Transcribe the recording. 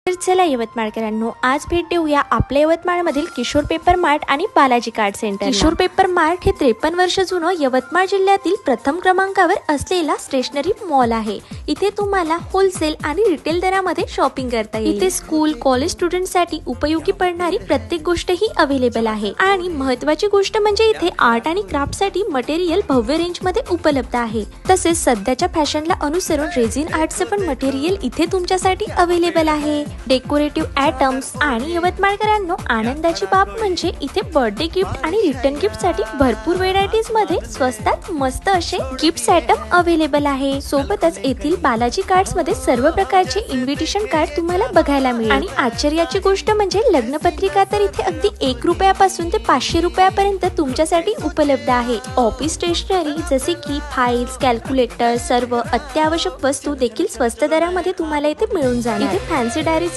तर चला यवतमाळकरांनो, आज भेट देऊया आपल्या यवतमाळमधील किशोर पेपर मार्ट आणि Balaji card centre. Kishore paper mart हे 53 वर्ष जुनं यवतमाळ जिल्ह्यातील प्रथम क्रमांकावर असलेला स्टेशनरी मॉल आहे। इथे तुम्हाला होलसेल आणि रिटेल दरामध्ये शॉपिंग करता येईल। इथे स्कूल कॉलेज स्टुडंटसाठी उपयोगी पडणारी प्रत्येक गोष्ट ही अवेलेबल आहे आणि महत्त्वाची गोष्ट म्हणजे इथे आर्ट आणि क्राफ्ट साठी मटेरियल भव्य रेंज मध्ये उपलब्ध आहे। तसेच सध्याच्या फॅशनला अनुसरून रेझिन आर्टचे पण मटेरियल इथे तुमच्यासाठी अवेलेबल आहे। डेकोरेटिव्ह आयटम्स आणि यवतमाळकरांनो, आनंदाची बाब म्हणजे इथे बर्थडे गिफ्ट आणि रिटर्न गिफ्ट साठी भरपूर व्हेरायटीज मध्ये स्वस्तात मस्त असे गिफ्ट आयटम अवेलेबल आहे। सोबतच येथील बालाजी कार्ड्स मध्ये सर्व प्रकारचे इन्व्हिटेशन कार्ड तुम्हाला बघायला मिळेल। आणि आश्चर्याची गोष्ट म्हणजे लग्नपत्रिका तर इथे अगदी 1 रुपयापासून ते 500 रुपयापर्यंत तुमच्यासाठी उपलब्ध आहे। ऑफिस स्टेशनरी जसे की फाइल्स, कॅल्क्युलेटर, सर्व अत्यावश्यक वस्तू देखील स्वस्त दरामध्ये तुम्हाला इथे मिळून जाणार। इथे फॅन्सी डायरी